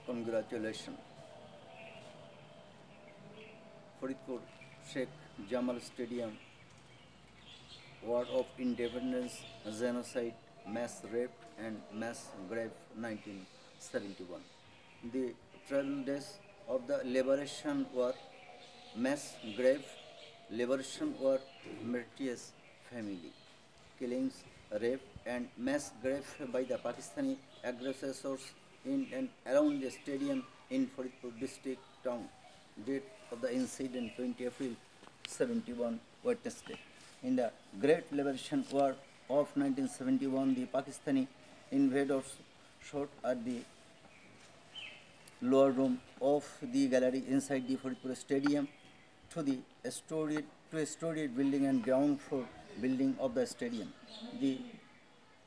Congratulations. Faridpur Sheikh Jamal Stadium, War of Independence, Genocide, Mass Rape and Mass Grave 1971. The 12 days of the Liberation War, Mass Grave, Liberation War, Martyrs Family, killings, rape and mass grave by the Pakistani aggressors in and around the stadium in Faridpur district town. Date of the incident 20 April 71 Wednesday. In the Great Liberation War of 1971, the Pakistani invaders shot at the lower room of the gallery inside the Faridpur Stadium to a storied building and ground floor building of the stadium. The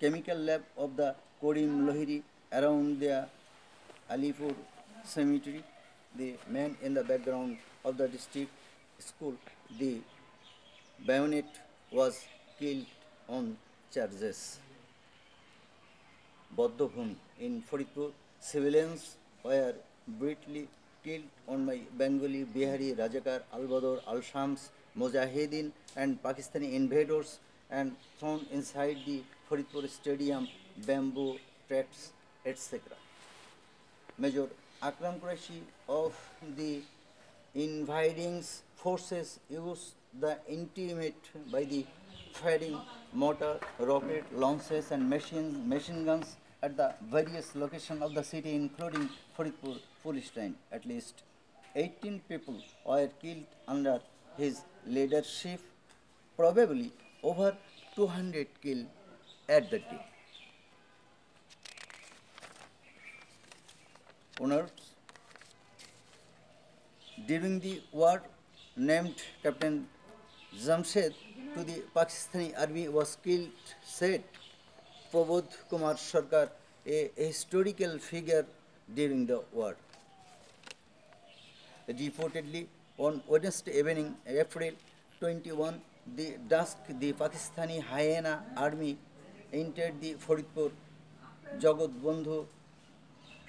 chemical lab of the Korim Lohiri around the Alipur cemetery, the man in the background of the district school, the bayonet was killed on charges. Bodhbhumi in Faridpur, civilians were brutally killed on by Bengali, Bihari, Rajakar, Al-Badr, Al-Shams, Mujahideen and Pakistani invaders and thrown inside the Faridpur stadium, bamboo traps, etc. Major Akram Qureshi of the invading forces used the intimate by the firing mortar, rocket launches and machine guns at the various locations of the city, including Faridpur police line. At least 18 people were killed under his leadership, probably over 200 killed at the day. Honors. During the war, named Captain Jamshed to the Pakistani army was killed, said Prabodh Kumar Sarkar, a historical figure during the war. Reportedly, on Wednesday evening, April 21, the dusk, the Pakistani Hyena army entered the Faridpur Jagat Bandhu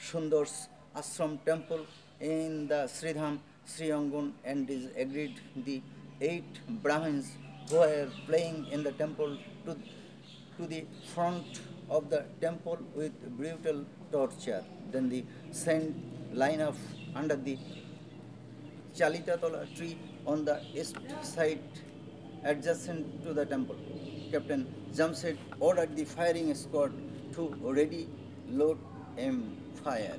Sundar's Ashram temple in the Sridham Sri Angan and agreed the 8 Brahmins who were playing in the temple to the front of the temple with brutal torture. Then the sent line up under the Chalitatola tree on the east side adjacent to the temple. Captain Jamshed ordered the firing squad to ready load and fire.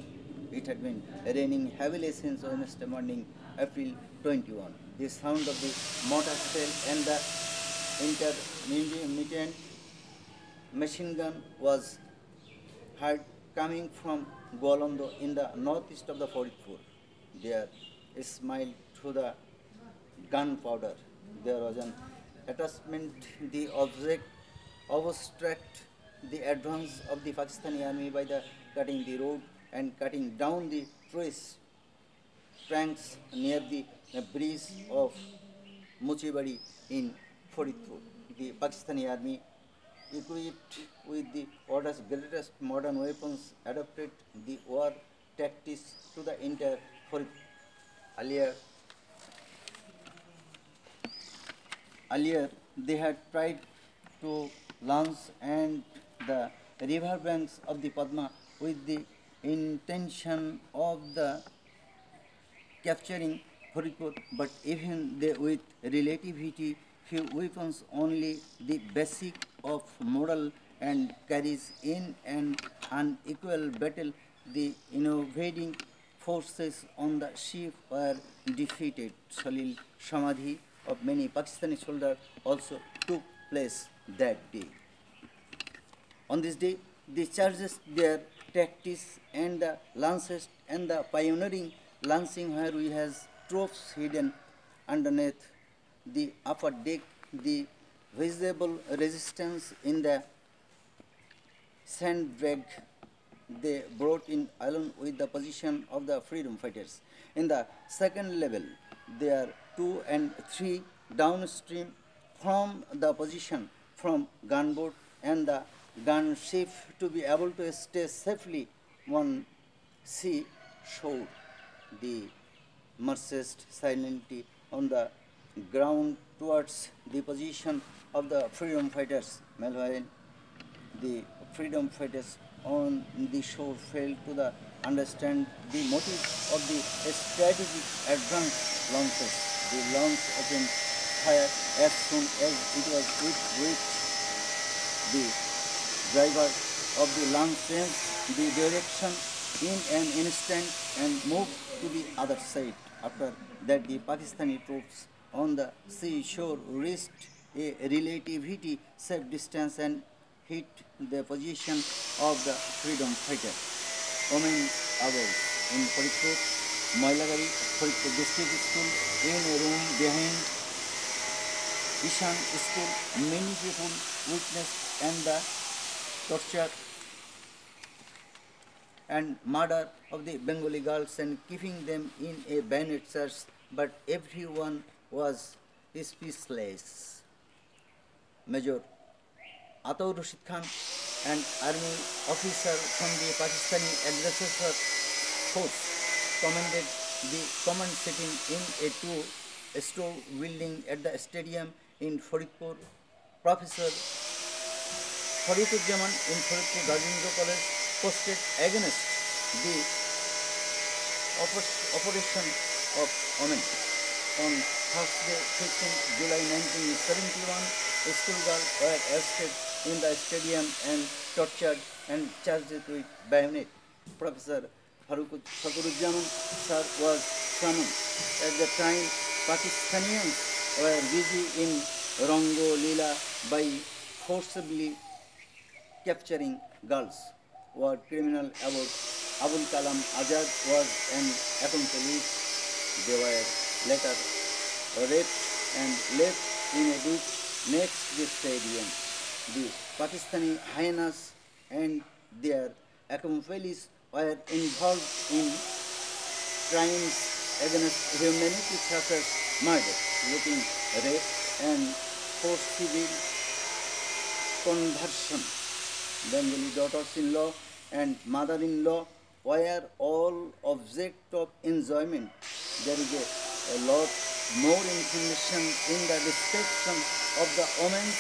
It had been raining heavily since Wednesday morning, April 21. The sound of the mortar shell and the intermittent machine gun was heard coming from Gwalondo in the northeast of the Faridpur. There smiled through the gunpowder. There was an attachment, the object obstruct the advance of the Pakistani army by the cutting the road and cutting down the trees trunks near the bridge of Muchibari in Faridpur. The Pakistani army, equipped with the world's greatest modern weapons, adopted the war tactics to the entire Faridpur. Earlier, they had tried to launch and the river banks of the Padma with the intention of the capturing Faridpur, but even they with relatively few weapons, only the basic of moral and courage in an unequal battle, the invading forces on the ship were defeated. Salil Samadhi of many Pakistani soldiers also took place that day. On this day, the charges, their tactics and the lances and the pioneering lancing where we has troops hidden underneath the upper deck, the visible resistance in the sandbag they brought in along with the position of the freedom fighters. In the second level, there are 2 and 3 downstream from the position from gunboat and the gunship to be able to stay safely. One see shore, the marched silently on the ground towards the position of the freedom fighters. Meanwhile, the freedom fighters on the shore failed to understand the motive of the strategic advance launches. The launch opened fire as soon as it was reached. The driver of the launch changed the direction in an instant and moved to the other side. After that, the Pakistani troops on the seashore reached a relatively safe distance and hit the position of the freedom fighter. Women above in Faridpur, Mailagari, Faridpur district school, in a room behind Ishan school, many people witnessed and the torture and murder of the Bengali girls and keeping them in a bayonet search, but everyone was speechless. Major Ataur Rashid Khan, an army officer from the Pakistani aggressor force, commanded the command sitting in a two-story building at the stadium in Faridpur. Professor Farooquzzaman in Faridpur Gajendra College posted against the operation of women. On Thursday, 15 July 1971, schoolgirls were arrested in the stadium and tortured and charged with bayonet. Professor Farooquzzaman sir was summoned. At the time, Pakistanians were busy in Rango Leela by forcibly capturing girls. Word criminal about Abul Kalam Azad was an accomplice. They were later raped and left in a ditch next to the stadium. The Pakistani hyenas and their accomplices were involved in crimes against humanity such as murder, looting, rape, and forcible conversion. Bengali daughters-in-law and mother-in-law were all object of enjoyment. There is a lot more information in the description of the women's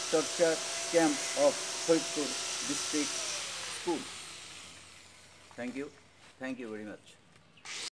torture camp of Faridpur district school. Thank you. Thank you very much.